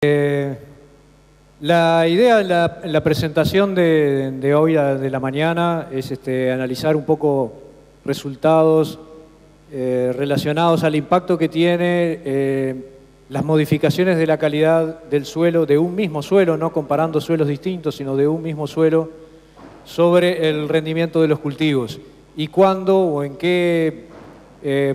La idea en la presentación de hoy, de la mañana, es analizar un poco resultados relacionados al impacto que tiene las modificaciones de la calidad del suelo, de un mismo suelo, no comparando suelos distintos, sino de un mismo suelo, sobre el rendimiento de los cultivos. Y cuándo o en qué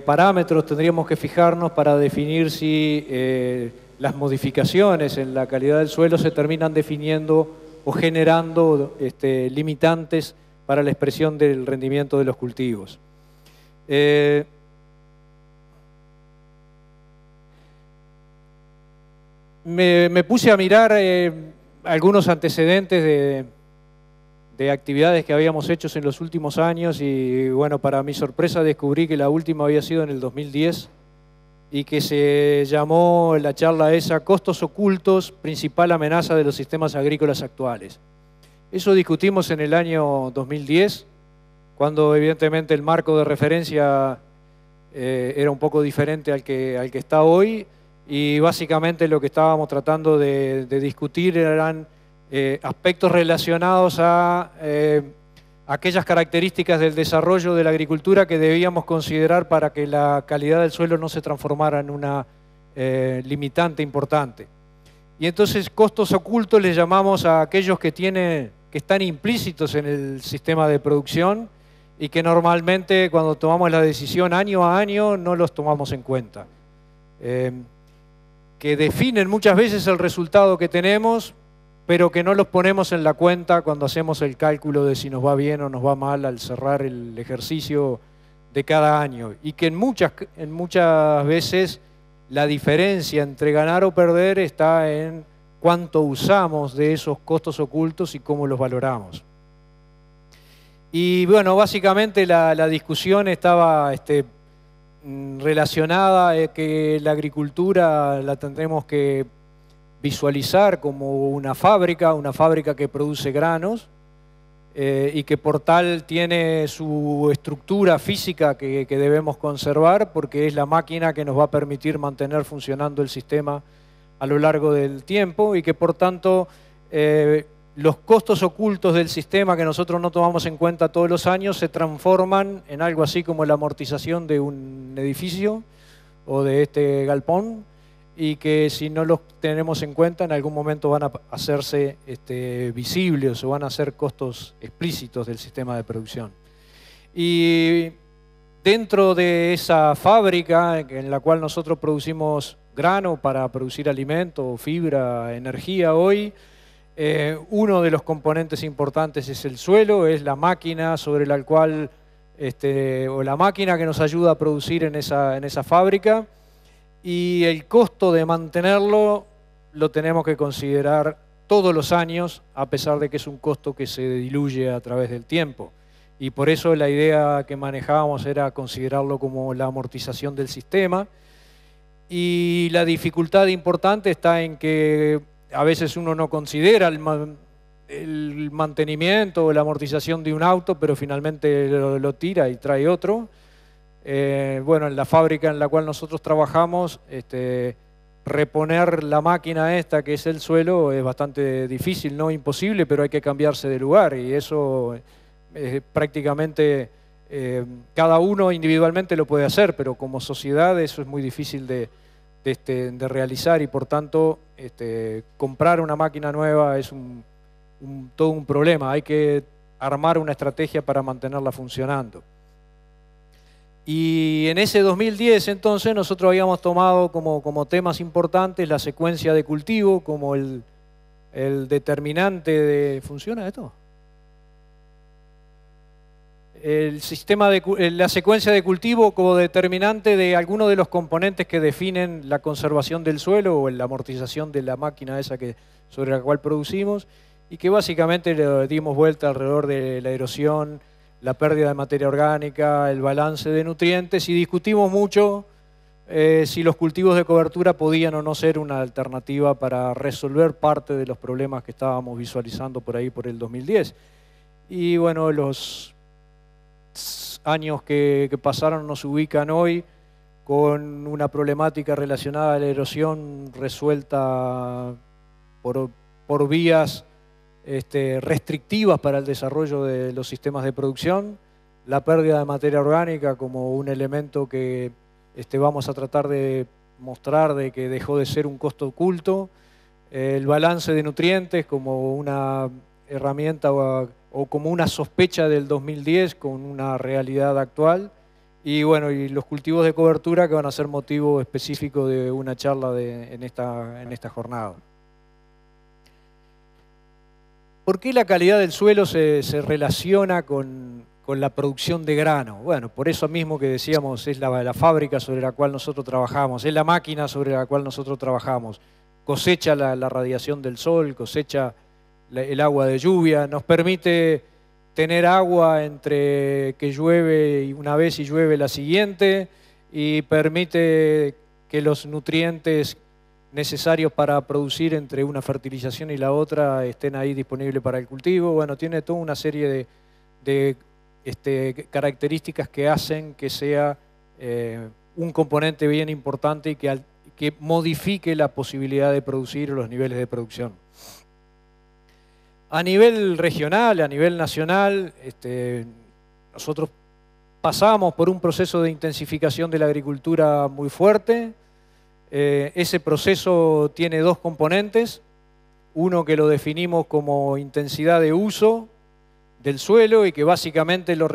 parámetros tendríamos que fijarnos para definir si las modificaciones en la calidad del suelo se terminan definiendo o generando limitantes para la expresión del rendimiento de los cultivos. Me puse a mirar algunos antecedentes de actividades que habíamos hecho en los últimos años y, bueno, para mi sorpresa descubrí que la última había sido en el 2010 y que se llamó la charla esa Costos ocultos, principal amenaza de los sistemas agrícolas actuales. Eso discutimos en el año 2010, cuando evidentemente el marco de referencia era un poco diferente al que está hoy, y básicamente lo que estábamos tratando de discutir eran aspectos relacionados a aquellas características del desarrollo de la agricultura que debíamos considerar para que la calidad del suelo no se transformara en una limitante importante. Y entonces costos ocultos les llamamos a aquellos que están implícitos en el sistema de producción y que normalmente cuando tomamos la decisión año a año no los tomamos en cuenta. Que definen muchas veces el resultado que tenemos, pero que no los ponemos en la cuenta cuando hacemos el cálculo de si nos va bien o nos va mal al cerrar el ejercicio de cada año. Y que en muchas veces la diferencia entre ganar o perder está en cuánto usamos de esos costos ocultos y cómo los valoramos. Y bueno, básicamente la discusión estaba relacionada que la agricultura la tendremos que visualizar como una fábrica que produce granos y que por tal tiene su estructura física que debemos conservar porque es la máquina que nos va a permitir mantener funcionando el sistema a lo largo del tiempo y que por tanto los costos ocultos del sistema que nosotros no tomamos en cuenta todos los años se transforman en algo así como la amortización de un edificio o de este galpón, y que si no los tenemos en cuenta en algún momento van a hacerse visibles o van a ser costos explícitos del sistema de producción. Y dentro de esa fábrica en la cual nosotros producimos grano para producir alimento, fibra, energía hoy, uno de los componentes importantes es el suelo, es la máquina sobre la cual, o la máquina que nos ayuda a producir en esa fábrica, y el costo de mantenerlo lo tenemos que considerar todos los años, a pesar de que es un costo que se diluye a través del tiempo. Y por eso la idea que manejábamos era considerarlo como la amortización del sistema. Y la dificultad importante está en que a veces uno no considera el mantenimiento o la amortización de un auto, pero finalmente lo tira y trae otro. Bueno, en la fábrica en la cual nosotros trabajamos, reponer la máquina esta que es el suelo es bastante difícil, no imposible, pero hay que cambiarse de lugar y eso prácticamente cada uno individualmente lo puede hacer, pero como sociedad eso es muy difícil de realizar y por tanto comprar una máquina nueva es todo un problema, hay que armar una estrategia para mantenerla funcionando. Y en ese 2010 entonces nosotros habíamos tomado como temas importantes la secuencia de cultivo como el determinante de... ¿Funciona esto? La secuencia de cultivo como determinante de algunos de los componentes que definen la conservación del suelo o la amortización de la máquina esa sobre la cual producimos, y que básicamente le dimos vuelta alrededor de la erosión, la pérdida de materia orgánica, el balance de nutrientes, y discutimos mucho si los cultivos de cobertura podían o no ser una alternativa para resolver parte de los problemas que estábamos visualizando por ahí por el 2010. Y bueno, los años que pasaron nos ubican hoy con una problemática relacionada a la erosión resuelta por vías restrictivas para el desarrollo de los sistemas de producción, la pérdida de materia orgánica como un elemento que vamos a tratar de mostrar de que dejó de ser un costo oculto, el balance de nutrientes como una herramienta o como una sospecha del 2010 con una realidad actual, y bueno, y los cultivos de cobertura que van a ser motivo específico de una charla en esta jornada. ¿Por qué la calidad del suelo se relaciona con la producción de grano? Bueno, por eso mismo que decíamos, es la fábrica sobre la cual nosotros trabajamos, es la máquina sobre la cual nosotros trabajamos. Cosecha la radiación del sol, cosecha el agua de lluvia, nos permite tener agua entre que llueve una vez y llueve la siguiente, y permite que los nutrientes necesarios para producir entre una fertilización y la otra estén ahí disponibles para el cultivo. Bueno, tiene toda una serie de características que hacen que sea un componente bien importante y que modifique la posibilidad de producir los niveles de producción. A nivel regional, a nivel nacional, nosotros pasamos por un proceso de intensificación de la agricultura muy fuerte. Ese proceso tiene dos componentes, uno que lo definimos como intensidad de uso del suelo y que básicamente lo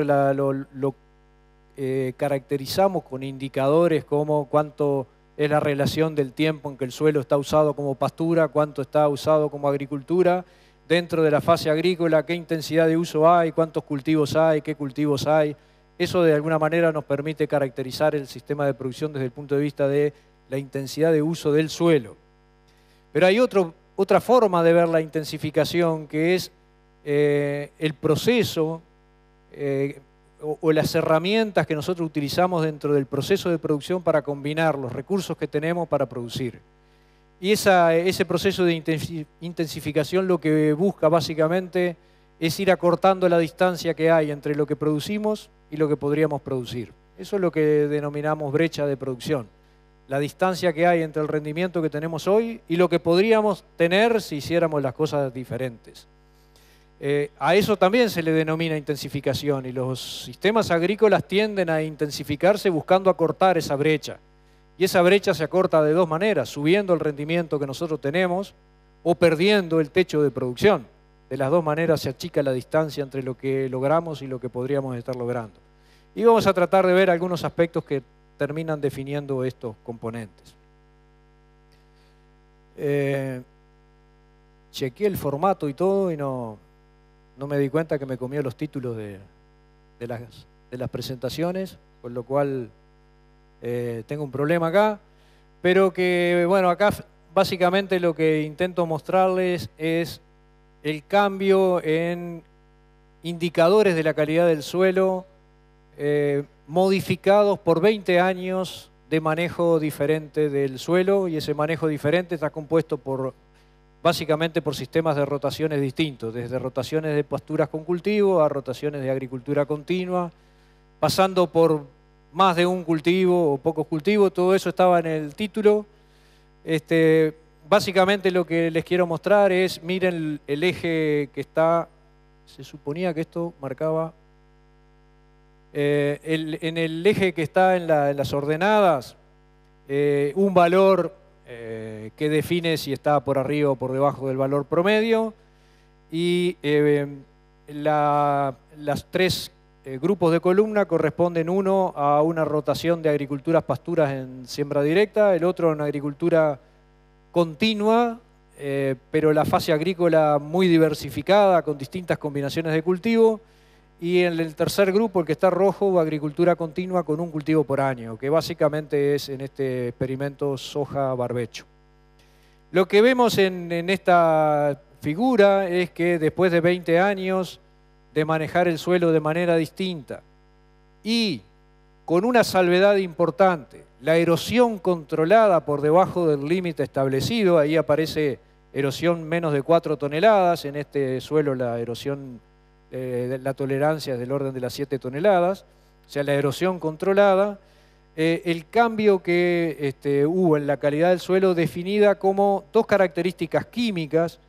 caracterizamos con indicadores como cuánto es la relación del tiempo en que el suelo está usado como pastura, cuánto está usado como agricultura, dentro de la fase agrícola, qué intensidad de uso hay, cuántos cultivos hay, qué cultivos hay. Eso de alguna manera nos permite caracterizar el sistema de producción desde el punto de vista de la intensidad de uso del suelo. Pero hay otra forma de ver la intensificación, que es el proceso o las herramientas que nosotros utilizamos dentro del proceso de producción para combinar los recursos que tenemos para producir. Y ese proceso de intensificación lo que busca básicamente es ir acortando la distancia que hay entre lo que producimos y lo que podríamos producir. Eso es lo que denominamos brecha de producción. La distancia que hay entre el rendimiento que tenemos hoy y lo que podríamos tener si hiciéramos las cosas diferentes. A eso también se le denomina intensificación, y los sistemas agrícolas tienden a intensificarse buscando acortar esa brecha. Y esa brecha se acorta de dos maneras, subiendo el rendimiento que nosotros tenemos o perdiendo el techo de producción. De las dos maneras se achica la distancia entre lo que logramos y lo que podríamos estar logrando. Y vamos a tratar de ver algunos aspectos que terminan definiendo estos componentes. Chequeé el formato y todo y no me di cuenta que me comió los títulos de las presentaciones, con lo cual tengo un problema acá, pero que, bueno, acá básicamente lo que intento mostrarles es el cambio en indicadores de la calidad del suelo modificados por 20 años de manejo diferente del suelo, y ese manejo diferente está compuesto básicamente por sistemas de rotaciones distintos, desde rotaciones de pasturas con cultivo a rotaciones de agricultura continua, pasando por más de un cultivo o pocos cultivos. Todo eso estaba en el título. Básicamente lo que les quiero mostrar es, miren el eje que está, se suponía que esto marcaba, en el eje que está en las ordenadas, un valor que define si está por arriba o por debajo del valor promedio, y las tres grupos de columna corresponden: uno a una rotación de agriculturas pasturas en siembra directa, el otro en agricultura continua, pero la fase agrícola muy diversificada con distintas combinaciones de cultivo, y en el tercer grupo, el que está rojo, agricultura continua con un cultivo por año, que básicamente es en este experimento soja-barbecho. Lo que vemos en esta figura es que después de 20 años de manejar el suelo de manera distinta y con una salvedad importante, la erosión controlada por debajo del límite establecido, ahí aparece erosión menos de 4 toneladas, en este suelo la erosión, la tolerancia es del orden de las 7 toneladas, o sea, la erosión controlada, el cambio que hubo en la calidad del suelo definida como dos características químicas: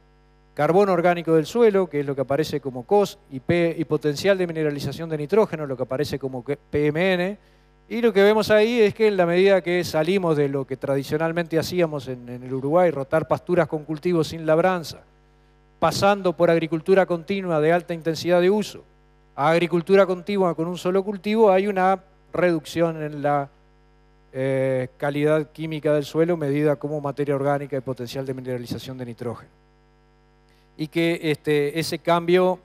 carbono orgánico del suelo, que es lo que aparece como COS, y potencial de mineralización de nitrógeno, lo que aparece como PMN. Y lo que vemos ahí es que en la medida que salimos de lo que tradicionalmente hacíamos en el Uruguay, rotar pasturas con cultivos sin labranza, pasando por agricultura continua de alta intensidad de uso a agricultura continua con un solo cultivo, hay una reducción en la calidad química del suelo medida como materia orgánica y potencial de mineralización de nitrógeno. Y que ese cambio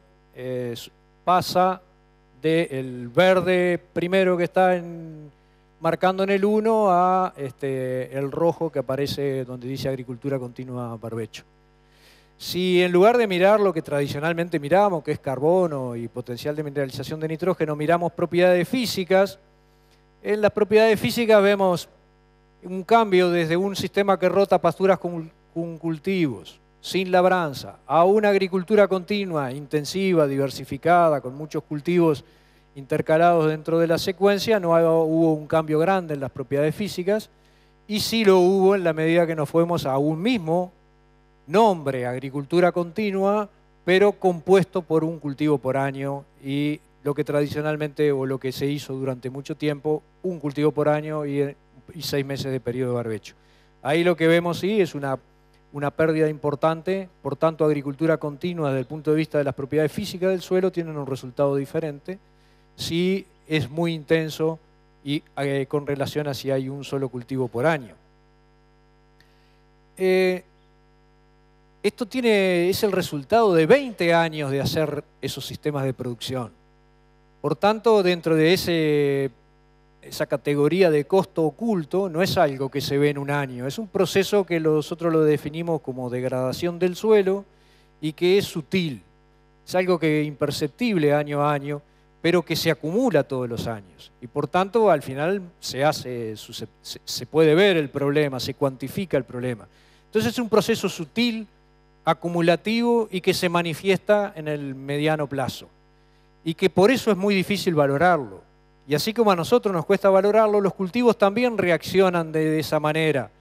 pasa del verde primero que está marcando en el 1 a el rojo que aparece donde dice agricultura continua barbecho. Si en lugar de mirar lo que tradicionalmente miramos, que es carbono y potencial de mineralización de nitrógeno, miramos propiedades físicas, en las propiedades físicas vemos un cambio desde un sistema que rota pasturas con cultivos, sin labranza, a una agricultura continua, intensiva, diversificada, con muchos cultivos intercalados dentro de la secuencia. No hubo un cambio grande en las propiedades físicas, y sí lo hubo en la medida que nos fuimos a un mismo nombre, agricultura continua, pero compuesto por un cultivo por año, y lo que tradicionalmente, o lo que se hizo durante mucho tiempo, un cultivo por año y 6 meses de periodo de barbecho. Ahí lo que vemos sí es una pérdida importante. Por tanto, agricultura continua desde el punto de vista de las propiedades físicas del suelo tienen un resultado diferente. Sí es muy intenso y con relación a si hay un solo cultivo por año. Esto es el resultado de 20 años de hacer esos sistemas de producción. Por tanto, dentro de esa categoría de costo oculto, no es algo que se ve en un año, es un proceso que nosotros lo definimos como degradación del suelo y que es sutil. Es algo que es imperceptible año a año, pero que se acumula todos los años. Y por tanto, al final se puede ver el problema, se cuantifica el problema. Entonces es un proceso sutil, acumulativo y que se manifiesta en el mediano plazo. Y que por eso es muy difícil valorarlo. Y así como a nosotros nos cuesta valorarlo, los cultivos también reaccionan de esa manera.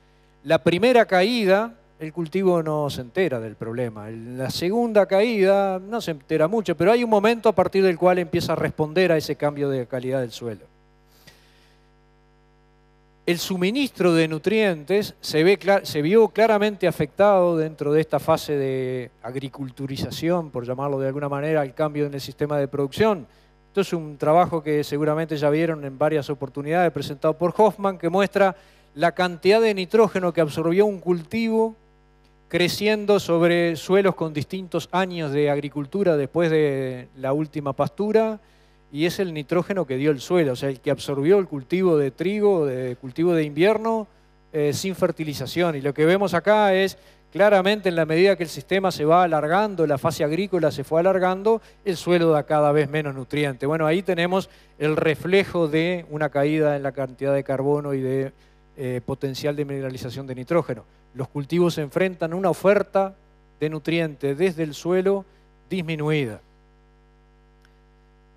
La primera caída, el cultivo no se entera del problema. La segunda caída no se entera mucho, pero hay un momento a partir del cual empieza a responder a ese cambio de calidad del suelo. El suministro de nutrientes se vio claramente afectado dentro de esta fase de agriculturización, por llamarlo de alguna manera, al cambio en el sistema de producción. Esto es un trabajo que seguramente ya vieron en varias oportunidades, presentado por Hoffman, que muestra la cantidad de nitrógeno que absorbió un cultivo creciendo sobre suelos con distintos años de agricultura después de la última pastura, y es el nitrógeno que dio el suelo, o sea, el que absorbió el cultivo de trigo, de cultivo de invierno, sin fertilización. Y lo que vemos acá es claramente, en la medida que el sistema se va alargando, la fase agrícola se fue alargando, el suelo da cada vez menos nutriente. Bueno, ahí tenemos el reflejo de una caída en la cantidad de carbono y de potencial de mineralización de nitrógeno. Los cultivos se enfrentan a una oferta de nutrientes desde el suelo disminuida.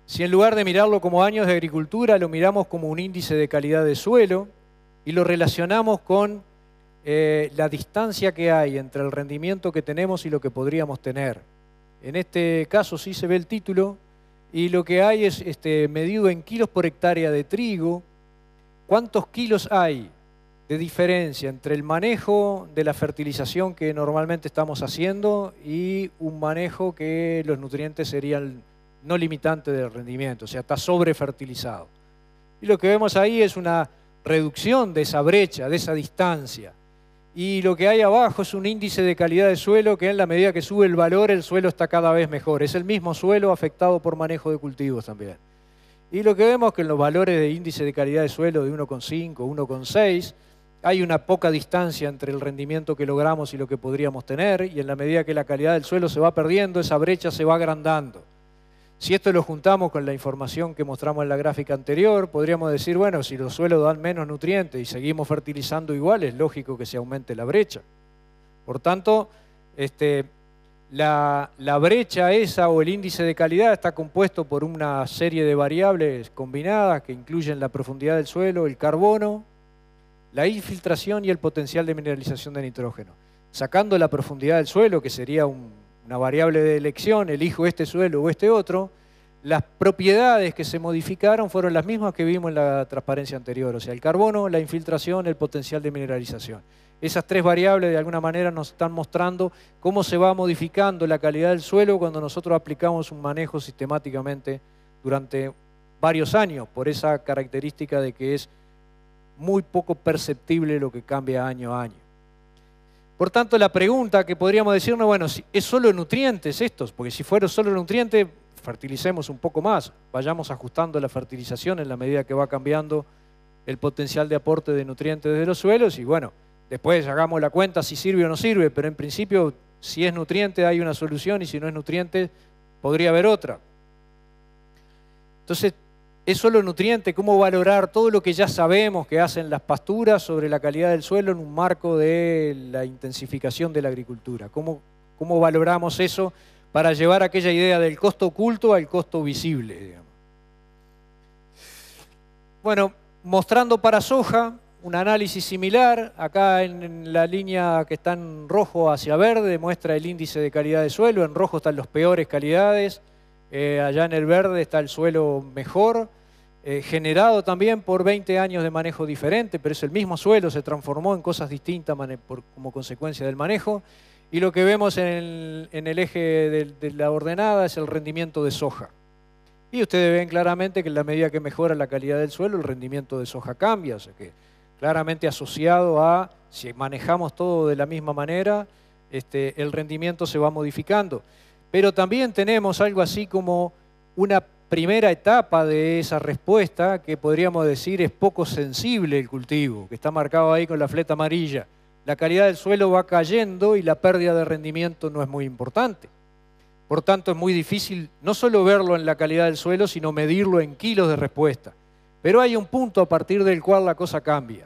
Si en lugar de mirarlo como años de agricultura, lo miramos como un índice de calidad de suelo y lo relacionamos con la distancia que hay entre el rendimiento que tenemos y lo que podríamos tener. En este caso sí se ve el título, y lo que hay es medido en kilos por hectárea de trigo. ¿Cuántos kilos hay de diferencia entre el manejo de la fertilización que normalmente estamos haciendo y un manejo que los nutrientes serían no limitante del rendimiento, o sea, está sobrefertilizado? Y lo que vemos ahí es una reducción de esa brecha, de esa distancia. Y lo que hay abajo es un índice de calidad de suelo que en la medida que sube el valor, el suelo está cada vez mejor. Es el mismo suelo afectado por manejo de cultivos también. Y lo que vemos es que en los valores de índice de calidad de suelo de 1,5, 1,6, hay una poca distancia entre el rendimiento que logramos y lo que podríamos tener, y en la medida que la calidad del suelo se va perdiendo, esa brecha se va agrandando. Si esto lo juntamos con la información que mostramos en la gráfica anterior, podríamos decir, bueno, si los suelos dan menos nutrientes y seguimos fertilizando igual, es lógico que se aumente la brecha. Por tanto, La brecha esa o el índice de calidad está compuesto por una serie de variables combinadas que incluyen la profundidad del suelo, el carbono, la infiltración y el potencial de mineralización de nitrógeno. Sacando la profundidad del suelo, que sería una variable de elección, elijo este suelo o este otro, las propiedades que se modificaron fueron las mismas que vimos en la transparencia anterior, o sea, el carbono, la infiltración, el potencial de mineralización. Esas tres variables de alguna manera nos están mostrando cómo se va modificando la calidad del suelo cuando nosotros aplicamos un manejo sistemáticamente durante varios años, por esa característica de que es muy poco perceptible lo que cambia año a año. Por tanto, la pregunta que podríamos decirnos, bueno, ¿es solo nutrientes estos? Porque si fuera solo nutrientes, fertilicemos un poco más, vayamos ajustando la fertilización en la medida que va cambiando el potencial de aporte de nutrientes de los suelos y bueno, después hagamos la cuenta si sirve o no sirve, pero en principio si es nutriente hay una solución y si no es nutriente podría haber otra. Entonces, ¿es solo nutriente? ¿Cómo valorar todo lo que ya sabemos que hacen las pasturas sobre la calidad del suelo en un marco de la intensificación de la agricultura? ¿Cómo valoramos eso para llevar aquella idea del costo oculto al costo visible, digamos? Bueno, mostrando para soja un análisis similar, acá en la línea que está en rojo hacia verde muestra el índice de calidad de suelo, en rojo están las peores calidades, allá en el verde está el suelo mejor, generado también por 20 años de manejo diferente, pero es el mismo suelo, se transformó en cosas distintas como consecuencia del manejo. Y lo que vemos en el eje de la ordenada es el rendimiento de soja. Y ustedes ven claramente que en la medida que mejora la calidad del suelo, el rendimiento de soja cambia. O sea que claramente asociado a, si manejamos todo de la misma manera, el rendimiento se va modificando. Pero también tenemos algo así como una primera etapa de esa respuesta que podríamos decir es poco sensible el cultivo, que está marcado ahí con la fleta amarilla. La calidad del suelo va cayendo y la pérdida de rendimiento no es muy importante. Por tanto, es muy difícil no solo verlo en la calidad del suelo, sino medirlo en kilos de respuesta. Pero hay un punto a partir del cual la cosa cambia.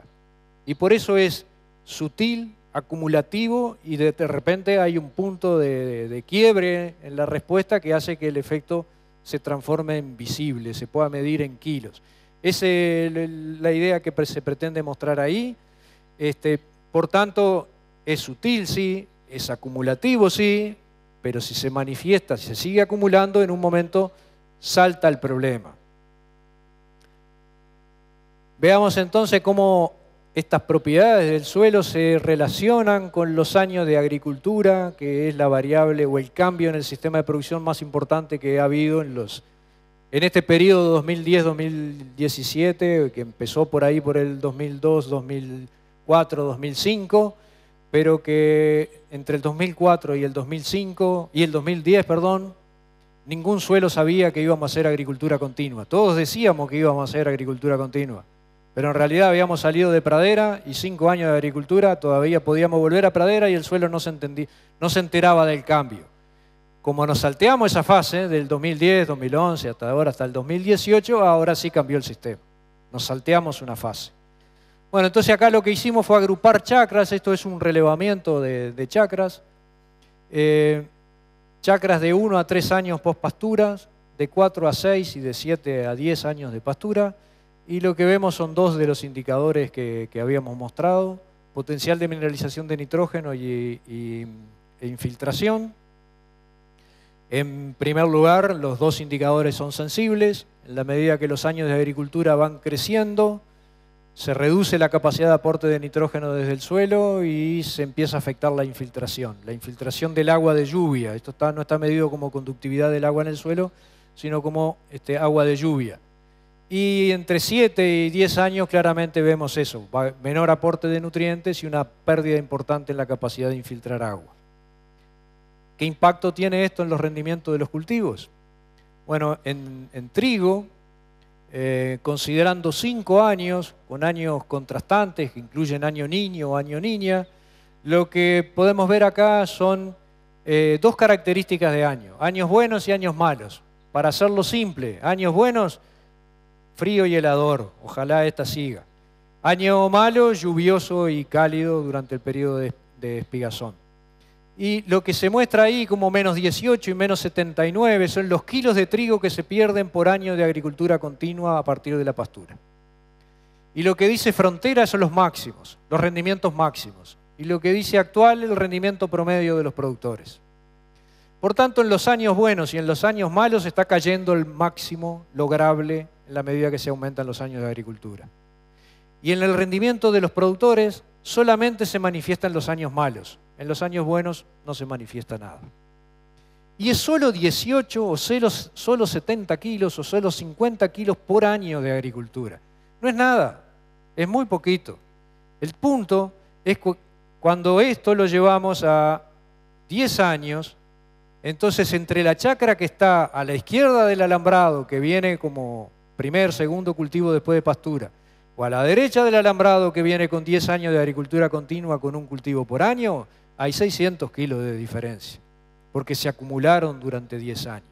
Y por eso es sutil, acumulativo, y de repente hay un punto de quiebre en la respuesta que hace que el efecto se transforme en visible, se pueda medir en kilos. Esa es la idea que se pretende mostrar ahí. Por tanto, es sutil, sí, es acumulativo, sí, pero si se manifiesta, si se sigue acumulando, en un momento salta el problema. Veamos entonces cómo estas propiedades del suelo se relacionan con los años de agricultura, que es la variable o el cambio en el sistema de producción más importante que ha habido en este periodo 2010-2017, que empezó por ahí por el 2002, 2004, 2005, pero que entre el 2004 y el 2010, ningún suelo sabía que íbamos a hacer agricultura continua. Todos decíamos que íbamos a hacer agricultura continua, pero en realidad habíamos salido de pradera y 5 años de agricultura todavía podíamos volver a pradera y el suelo no se enteraba del cambio. Como nos salteamos esa fase del 2010, 2011, hasta ahora, hasta el 2018, ahora sí cambió el sistema. Nos salteamos una fase. Bueno, entonces acá lo que hicimos fue agrupar chacras, esto es un relevamiento de chacras. Chacras de 1 a 3 años post pasturas, de 4 a 6 y de 7 a 10 años de pastura. Y lo que vemos son dos de los indicadores que habíamos mostrado, potencial de mineralización de nitrógeno e infiltración. En primer lugar, los dos indicadores son sensibles. En la medida que los años de agricultura van creciendo, se reduce la capacidad de aporte de nitrógeno desde el suelo y se empieza a afectar la infiltración del agua de lluvia. Esto no está medido como conductividad del agua en el suelo, sino como agua de lluvia. Y entre 7 y 10 años claramente vemos eso, menor aporte de nutrientes y una pérdida importante en la capacidad de infiltrar agua. ¿Qué impacto tiene esto en los rendimientos de los cultivos? Bueno, en trigo, considerando 5 años, con años contrastantes, que incluyen año niño o año niña, lo que podemos ver acá son dos características de año, años buenos y años malos. Para hacerlo simple, años buenos, frío y helador, ojalá esta siga. Año malo, lluvioso y cálido durante el periodo de espigazón. Y lo que se muestra ahí como menos 18 y menos 79 son los kilos de trigo que se pierden por año de agricultura continua a partir de la pastura. Y lo que dice frontera son los máximos, los rendimientos máximos. Y lo que dice actual, el rendimiento promedio de los productores. Por tanto, en los años buenos y en los años malos está cayendo el máximo lograble en la medida que se aumentan los años de agricultura. Y en el rendimiento de los productores solamente se manifiesta en los años malos. En los años buenos no se manifiesta nada. Y es solo 18 o solo 70 kilos o solo 50 kilos por año de agricultura. No es nada, es muy poquito. El punto es cuando esto lo llevamos a 10 años, entonces entre la chacra que está a la izquierda del alambrado, que viene como primer, segundo cultivo después de pastura, o a la derecha del alambrado que viene con 10 años de agricultura continua con un cultivo por año, hay 600 kilos de diferencia, porque se acumularon durante 10 años.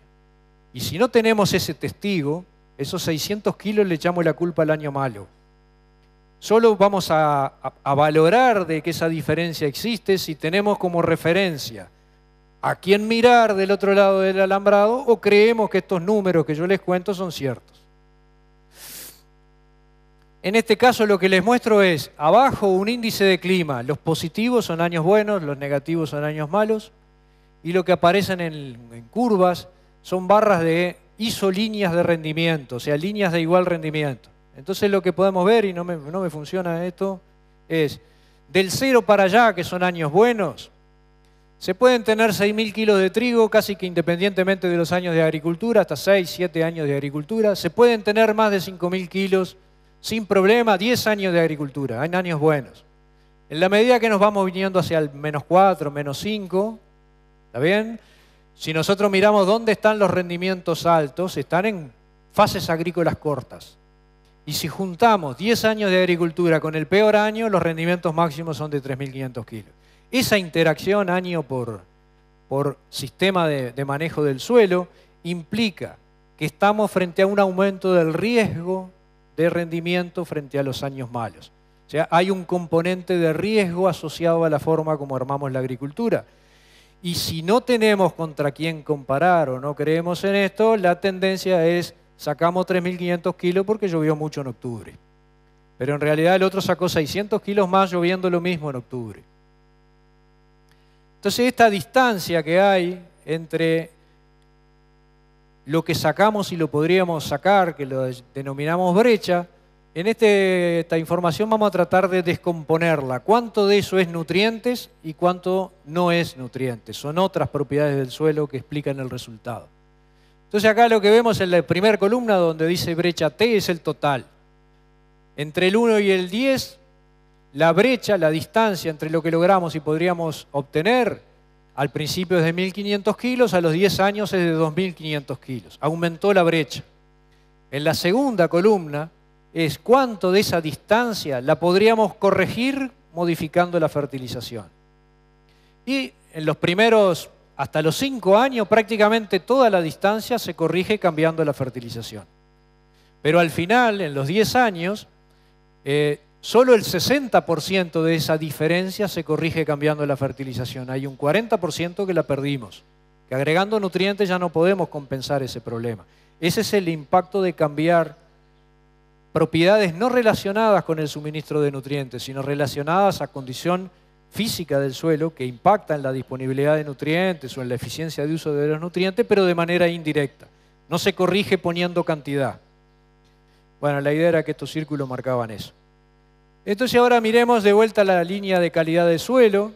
Y si no tenemos ese testigo, esos 600 kilos le echamos la culpa al año malo. Solo vamos a valorar de que esa diferencia existe si tenemos como referencia a quién mirar del otro lado del alambrado o creemos que estos números que yo les cuento son ciertos. En este caso lo que les muestro es, abajo un índice de clima, los positivos son años buenos, los negativos son años malos, y lo que aparecen en curvas son barras de isolíneas de rendimiento, o sea, líneas de igual rendimiento. Entonces lo que podemos ver, y no me funciona esto, es del 0 para allá, que son años buenos, se pueden tener 6.000 kilos de trigo, casi que independientemente de los años de agricultura, hasta 6, 7 años de agricultura. Se pueden tener más de 5.000 kilos sin problema, 10 años de agricultura, hay años buenos. En la medida que nos vamos viniendo hacia el menos 4, menos 5, ¿está bien? Si nosotros miramos dónde están los rendimientos altos, están en fases agrícolas cortas. Y si juntamos 10 años de agricultura con el peor año, los rendimientos máximos son de 3.500 kilos. Esa interacción año por sistema de manejo del suelo implica que estamos frente a un aumento del riesgo de rendimiento frente a los años malos. O sea, hay un componente de riesgo asociado a la forma como armamos la agricultura. Y si no tenemos contra quién comparar o no creemos en esto, la tendencia es sacamos 3.500 kilos porque llovió mucho en octubre. Pero en realidad el otro sacó 600 kilos más lloviendo lo mismo en octubre. Entonces esta distancia que hay entre lo que sacamos y lo podríamos sacar, que lo denominamos brecha, en esta información vamos a tratar de descomponerla. ¿Cuánto de eso es nutrientes y cuánto no es nutrientes? Son otras propiedades del suelo que explican el resultado. Entonces acá lo que vemos en la primera columna donde dice brecha T es el total. Entre el 1 y el 10, la brecha, la distancia entre lo que logramos y podríamos obtener al principio es de 1.500 kilos, a los 10 años es de 2.500 kilos. Aumentó la brecha. En la segunda columna es cuánto de esa distancia la podríamos corregir modificando la fertilización. Y en los primeros, hasta los 5 años, prácticamente toda la distancia se corrige cambiando la fertilización. Pero al final, en los 10 años, solo el 60% de esa diferencia se corrige cambiando la fertilización. Hay un 40% que la perdimos, que agregando nutrientes ya no podemos compensar ese problema. Ese es el impacto de cambiar propiedades no relacionadas con el suministro de nutrientes, sino relacionadas a condición física del suelo que impacta en la disponibilidad de nutrientes o en la eficiencia de uso de los nutrientes, pero de manera indirecta. No se corrige poniendo cantidad. Bueno, la idea era que estos círculos marcaban eso. Entonces ahora miremos de vuelta la línea de calidad de suelo,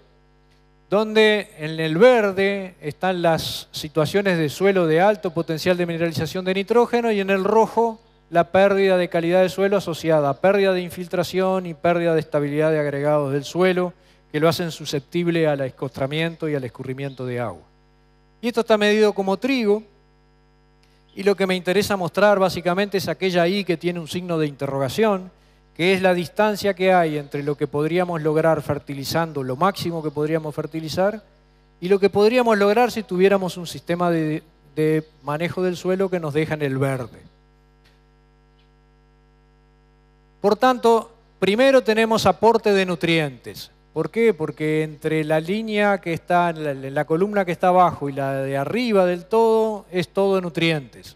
donde en el verde están las situaciones de suelo de alto potencial de mineralización de nitrógeno y en el rojo la pérdida de calidad de suelo asociada a pérdida de infiltración y pérdida de estabilidad de agregados del suelo que lo hacen susceptible al escostramiento y al escurrimiento de agua. Y esto está medido como trigo y lo que me interesa mostrar básicamente es aquella I que tiene un signo de interrogación, que es la distancia que hay entre lo que podríamos lograr fertilizando, lo máximo que podríamos fertilizar, y lo que podríamos lograr si tuviéramos un sistema de manejo del suelo que nos deja en el verde. Por tanto, primero tenemos aporte de nutrientes. ¿Por qué? Porque entre la línea que está, la columna que está abajo y la de arriba del todo, es todo nutrientes.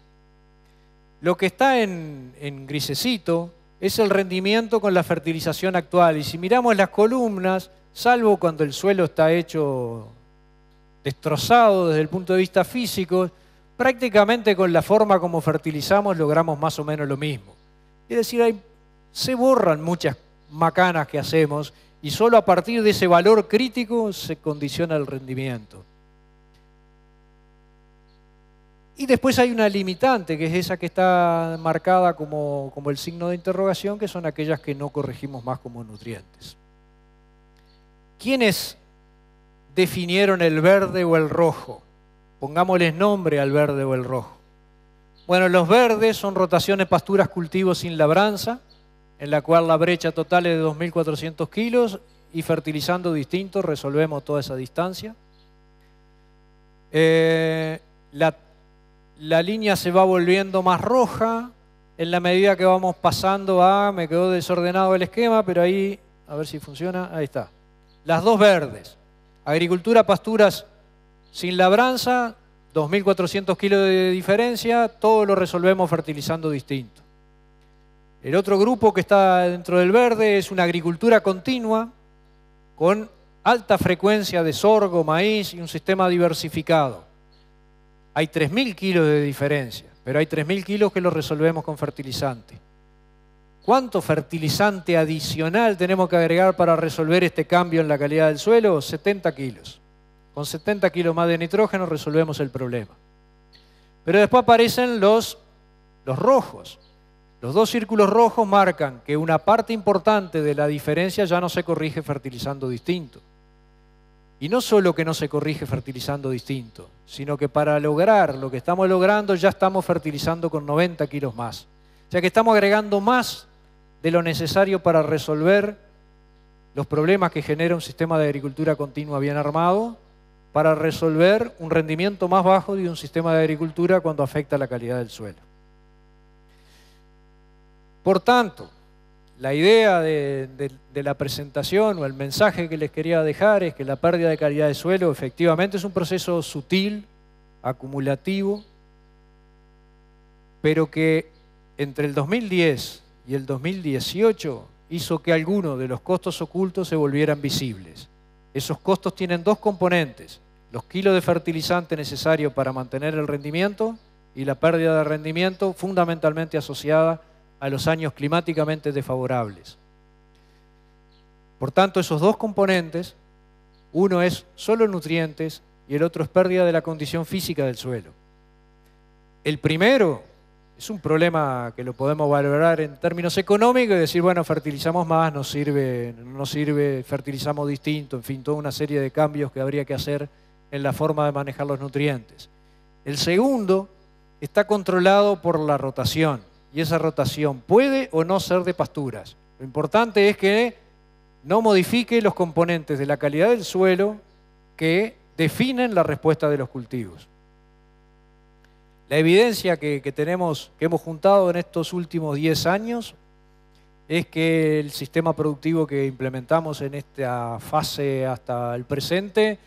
Lo que está en grisecito es el rendimiento con la fertilización actual. Y si miramos las columnas, salvo cuando el suelo está hecho destrozado desde el punto de vista físico, prácticamente con la forma como fertilizamos logramos más o menos lo mismo. Es decir, se borran muchas macanas que hacemos y solo a partir de ese valor crítico se condiciona el rendimiento. Y después hay una limitante, que es esa que está marcada como el signo de interrogación, que son aquellas que no corregimos más como nutrientes. ¿Quiénes definieron el verde o el rojo? Pongámosles nombre al verde o el rojo. Bueno, los verdes son rotaciones, pasturas, cultivos sin labranza, en la cual la brecha total es de 2.400 kilos y fertilizando distintos resolvemos toda esa distancia. La línea se va volviendo más roja en la medida que vamos pasando a... Me quedó desordenado el esquema, pero ahí, a ver si funciona, ahí está. Las dos verdes. Agricultura, pasturas sin labranza, 2.400 kilos de diferencia, todo lo resolvemos fertilizando distinto. El otro grupo que está dentro del verde es una agricultura continua con alta frecuencia de sorgo, maíz y un sistema diversificado. Hay 3.000 kilos de diferencia, pero hay 3.000 kilos que los resolvemos con fertilizante. ¿Cuánto fertilizante adicional tenemos que agregar para resolver este cambio en la calidad del suelo? 70 kilos. Con 70 kilos más de nitrógeno resolvemos el problema. Pero después aparecen los rojos. Los dos círculos rojos marcan que una parte importante de la diferencia ya no se corrige fertilizando distinto. Y no solo que no se corrige fertilizando distinto, sino que para lograr lo que estamos logrando ya estamos fertilizando con 90 kilos más. O sea que estamos agregando más de lo necesario para resolver los problemas que genera un sistema de agricultura continua bien armado, para resolver un rendimiento más bajo de un sistema de agricultura cuando afecta la calidad del suelo. Por tanto, la idea de la presentación o el mensaje que les quería dejar es que la pérdida de calidad de suelo efectivamente es un proceso sutil, acumulativo, pero que entre el 2010 y el 2018 hizo que algunos de los costos ocultos se volvieran visibles. Esos costos tienen dos componentes: los kilos de fertilizante necesarios para mantener el rendimiento y la pérdida de rendimiento fundamentalmente asociada a los años climáticamente desfavorables. Por tanto, esos dos componentes, uno es solo nutrientes y el otro es pérdida de la condición física del suelo. El primero es un problema que lo podemos valorar en términos económicos y decir, bueno, fertilizamos más, no sirve, fertilizamos distinto, en fin, toda una serie de cambios que habría que hacer en la forma de manejar los nutrientes. El segundo está controlado por la rotación. Y esa rotación puede o no ser de pasturas. Lo importante es que no modifique los componentes de la calidad del suelo que definen la respuesta de los cultivos. La evidencia que hemos juntado en estos últimos 10 años es que el sistema productivo que implementamos en esta fase hasta el presente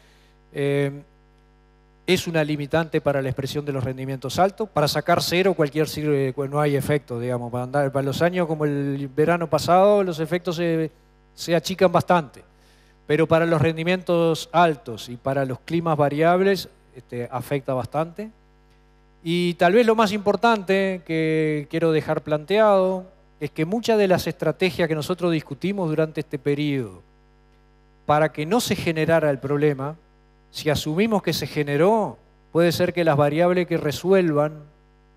es una limitante para la expresión de los rendimientos altos. Para sacar cero cualquier sirve, no hay efecto, digamos. Para los años como el verano pasado los efectos se achican bastante. Pero para los rendimientos altos y para los climas variables afecta bastante. Y tal vez lo más importante que quiero dejar planteado es que muchas de las estrategias que nosotros discutimos durante este periodo para que no se generara el problema, si asumimos que se generó, puede ser que las variables que resuelvan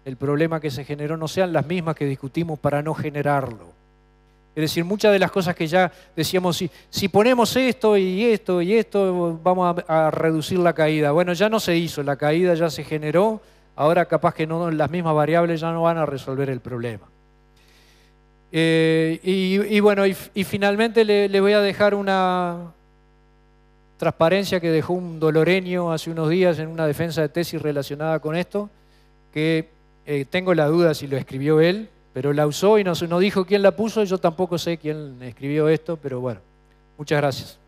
el problema que se generó no sean las mismas que discutimos para no generarlo. Es decir, muchas de las cosas que ya decíamos, si ponemos esto y esto y esto, vamos a reducir la caída. Bueno, ya no se hizo, la caída ya se generó, ahora capaz que no, las mismas variables ya no van a resolver el problema. Y finalmente le voy a dejar una transparencia que dejó un doloreño hace unos días en una defensa de tesis relacionada con esto, que tengo la duda si lo escribió él, pero la usó y no dijo quién la puso, yo tampoco sé quién escribió esto, pero bueno, muchas gracias.